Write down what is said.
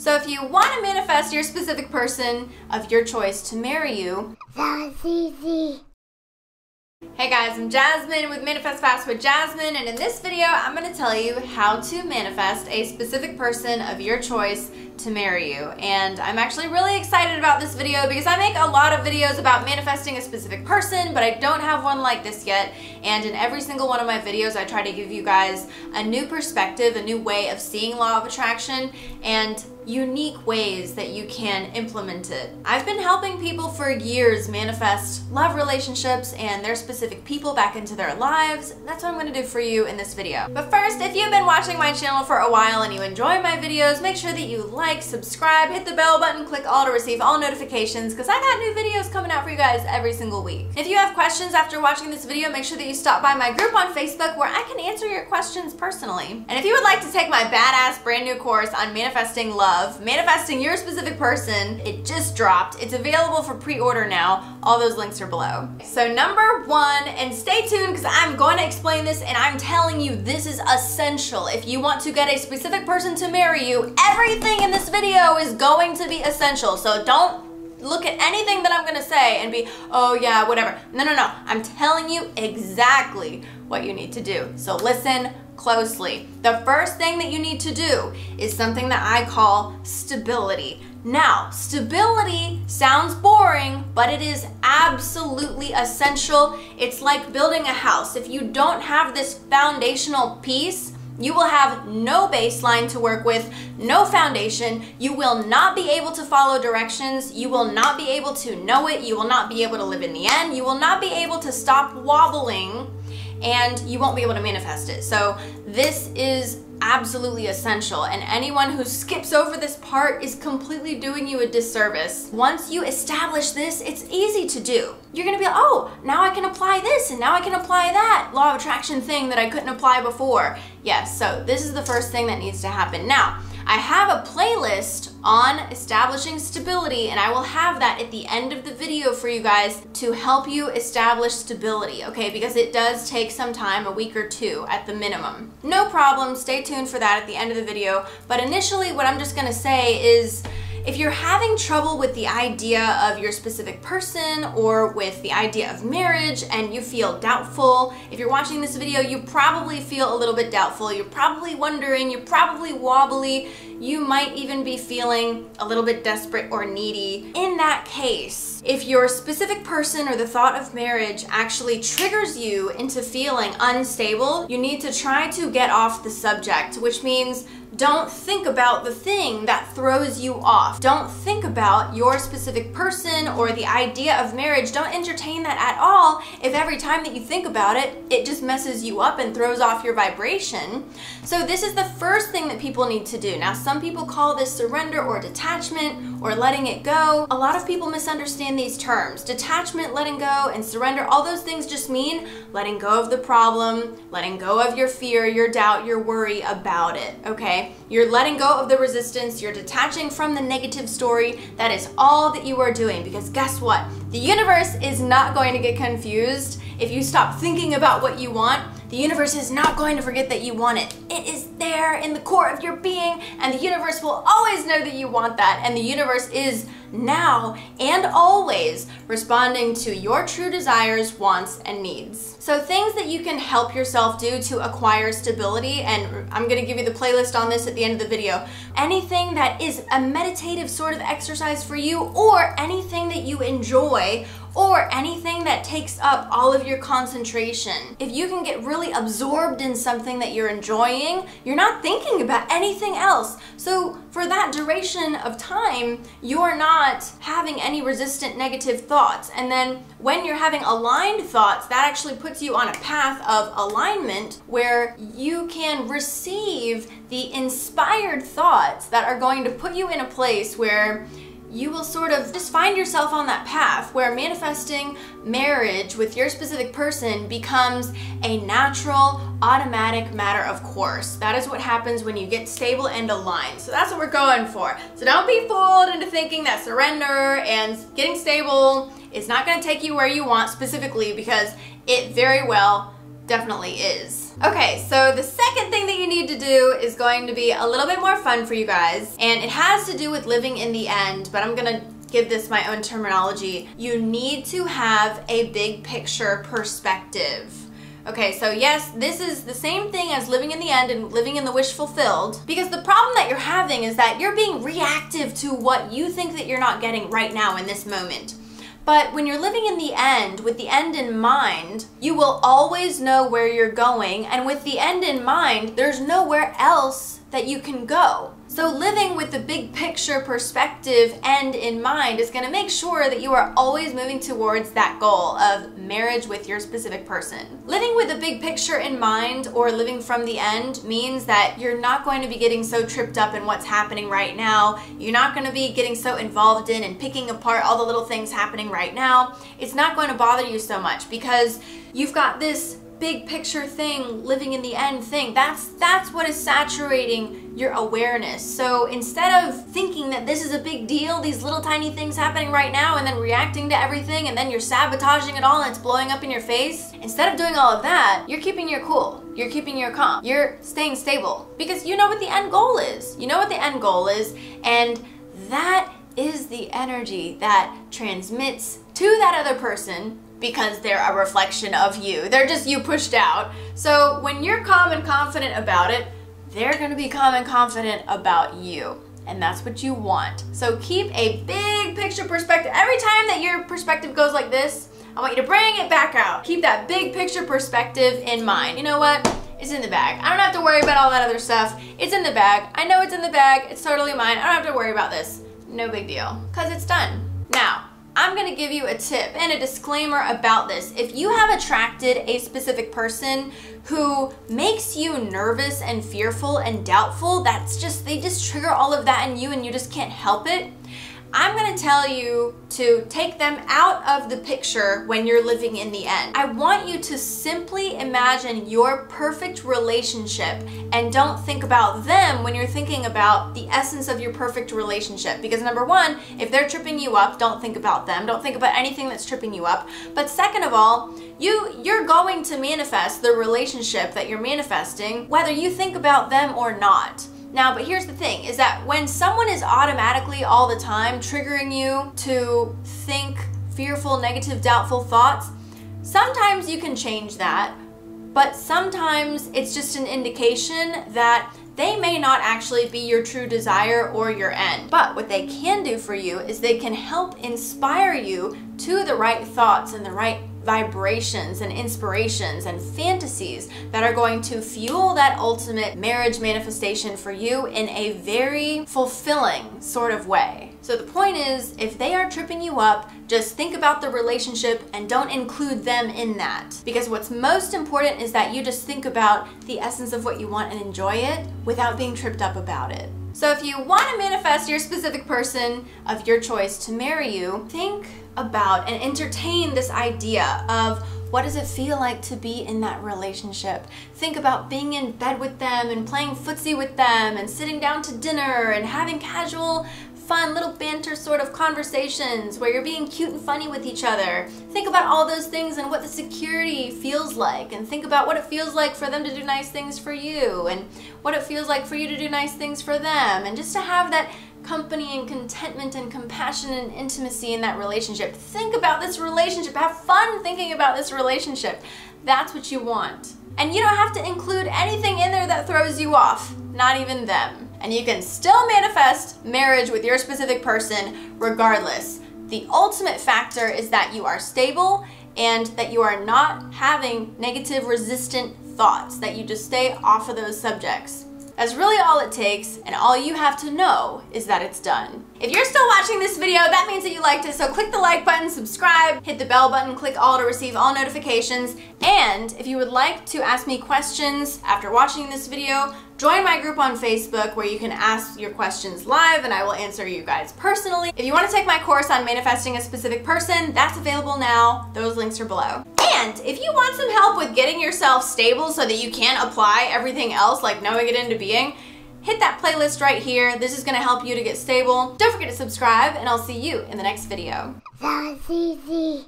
So if you want to manifest your specific person of your choice to marry you, that's easy. Hey guys, I'm Jasmine with Manifest Fast with Jasmine, and in this video I'm going to tell you how to manifest a specific person of your choice to marry you. And I'm actually really excited about this video because I make a lot of videos about manifesting a specific person, but I don't have one like this yet. And in every single one of my videos I try to give you guys a new perspective, a new way of seeing law of attraction, and unique ways that you can implement it. I've been helping people for years manifest love relationships and their specific people back into their lives. That's what I'm going to do for you in this video. But first, if you've been watching my channel for a while and you enjoy my videos, make sure that you like, subscribe, hit the bell button, click all to receive all notifications, because I got new videos coming out for you guys every single week. If you have questions after watching this video, make sure that you stop by my group on Facebook where I can answer your questions personally. And if you would like to take my badass brand new course on manifesting love, manifesting your specific person, it just dropped. It's available for pre-order now. All those links are below. So number one, and stay tuned because I'm going to explain this, and I'm telling you this is essential. If you want to get a specific person to marry you, everything in this video is going to be essential. So don't look at anything that I'm going to say and be, oh yeah, whatever. No. I'm telling you exactly what you need to do. So listen closely. The first thing that you need to do is something that I call stability. Now, stability sounds boring, but it is absolutely essential. It's like building a house. If you don't have this foundational piece, you will have no baseline to work with, no foundation. You will not be able to follow directions. You will not be able to know it. You will not be able to live in the end. You will not be able to stop wobbling, and you won't be able to manifest it. So this is absolutely essential, and anyone who skips over this part is completely doing you a disservice. Once you establish this, it's easy to do. You're gonna be like, oh, now I can apply this, and now I can apply that law of attraction thing that I couldn't apply before. Yes, so this is the first thing that needs to happen. Now, I have a playlist on establishing stability, and I will have that at the end of the video for you guys to help you establish stability, okay? Because it does take some time, a week or two at the minimum. No problem, stay tuned for that at the end of the video. But initially, what I'm just gonna say is, if you're having trouble with the idea of your specific person or with the idea of marriage and you feel doubtful, if you're watching this video, you probably feel a little bit doubtful. You're probably wondering, you're probably wobbly. You might even be feeling a little bit desperate or needy. In that case, if your specific person or the thought of marriage actually triggers you into feeling unstable, you need to try to get off the subject, which means don't think about the thing that throws you off. Don't think about your specific person or the idea of marriage. Don't entertain that at all if every time that you think about it, it just messes you up and throws off your vibration. So this is the first thing that people need to do. Now, some people call this surrender or detachment or letting it go. A lot of people misunderstand these terms. Detachment, letting go, and surrender, all those things just mean letting go of the problem, letting go of your fear, your doubt, your worry about it, okay? You're letting go of the resistance, you're detaching from the negative story. That is all that you are doing, because guess what? The universe is not going to get confused if you stop thinking about what you want. The universe is not going to forget that you want it. It is there in the core of your being, and the universe will always know that you want that, and the universe is now and always responding to your true desires, wants, and needs. So things that you can help yourself do to acquire stability, and I'm gonna give you the playlist on this at the end of the video. Anything that is a meditative sort of exercise for you, or anything that you enjoy, or anything that takes up all of your concentration. If you can get really absorbed in something that you're enjoying, you're not thinking about anything else. So for that duration of time, you're not having any resistant negative thoughts. And then when you're having aligned thoughts, that actually puts you on a path of alignment where you can receive the inspired thoughts that are going to put you in a place where you will sort of just find yourself on that path where manifesting marriage with your specific person becomes a natural, automatic matter of course. That is what happens when you get stable and aligned. So that's what we're going for. So don't be fooled into thinking that surrender and getting stable is not going to take you where you want specifically, because it very well definitely is. Okay, so the second thing that you need to do is going to be a little bit more fun for you guys, and it has to do with living in the end, but I'm gonna give this my own terminology. You need to have a big picture perspective. Okay, so yes, this is the same thing as living in the end and living in the wish fulfilled, because the problem that you're having is that you're being reactive to what you think that you're not getting right now in this moment. But when you're living in the end, with the end in mind, you will always know where you're going, and with the end in mind, there's nowhere else that you can go. So living with the big picture perspective end in mind is going to make sure that you are always moving towards that goal of marriage with your specific person. Living with the big picture in mind, or living from the end, means that you're not going to be getting so tripped up in what's happening right now. You're not going to be getting so involved in and picking apart all the little things happening right now. It's not going to bother you so much because you've got this big picture thing, living in the end thing. That's what is saturating your awareness. So instead of thinking that this is a big deal, these little tiny things happening right now, and then reacting to everything, and then you're sabotaging it all and it's blowing up in your face, instead of doing all of that, you're keeping your cool. You're keeping your calm. You're staying stable because you know what the end goal is. You know what the end goal is, and that is the energy that transmits to that other person, because they're a reflection of you. They're just you pushed out. So when you're calm and confident about it, they're gonna be calm and confident about you. And that's what you want. So keep a big picture perspective. Every time that your perspective goes like this, I want you to bring it back out. Keep that big picture perspective in mind. You know what? It's in the bag. I don't have to worry about all that other stuff. It's in the bag. I know it's in the bag. It's totally mine. I don't have to worry about this. No big deal, because it's done. Now, I'm going to give you a tip and a disclaimer about this. If you have attracted a specific person who makes you nervous and fearful and doubtful, they just trigger all of that in you and you just can't help it, I'm going to tell you to take them out of the picture when you're living in the end. I want you to simply imagine your perfect relationship and don't think about them when you're thinking about the essence of your perfect relationship. Because number one, if they're tripping you up, don't think about them. Don't think about anything that's tripping you up. But second of all, you're going to manifest the relationship that you're manifesting, whether you think about them or not. Now, but here's the thing, is that when someone is automatically all the time triggering you to think fearful, negative, doubtful thoughts, sometimes you can change that, but sometimes it's just an indication that they may not actually be your true desire or your end. But what they can do for you is they can help inspire you to the right thoughts and the right vibrations and inspirations and fantasies that are going to fuel that ultimate marriage manifestation for you in a very fulfilling sort of way. So the point is, if they are tripping you up, just think about the relationship and don't include them in that. Because what's most important is that you just think about the essence of what you want and enjoy it without being tripped up about it. So if you want to manifest your specific person of your choice to marry you, think about and entertain this idea of what does it feel like to be in that relationship. Think about being in bed with them and playing footsie with them and sitting down to dinner and having casual, fun little banter sort of conversations where you're being cute and funny with each other. Think about all those things and what the security feels like, and think about what it feels like for them to do nice things for you and what it feels like for you to do nice things for them, and just to have that company and contentment and compassion and intimacy in that relationship. Think about this relationship. Have fun thinking about this relationship. That's what you want. And you don't have to include anything in there that throws you off, not even them. And you can still manifest marriage with your specific person regardless. The ultimate factor is that you are stable and that you are not having negative resistant thoughts, that you just stay off of those subjects. That's really all it takes, and all you have to know is that it's done. If you're still watching this video, that means that you liked it, so click the like button, subscribe, hit the bell button, click all to receive all notifications, and if you would like to ask me questions after watching this video, join my group on Facebook where you can ask your questions live and I will answer you guys personally. If you want to take my course on manifesting a specific person, that's available now. Those links are below. And if you want some help with getting yourself stable so that you can apply everything else, like knowing it into being, hit that playlist right here. This is going to help you to get stable. Don't forget to subscribe, and I'll see you in the next video. That was easy.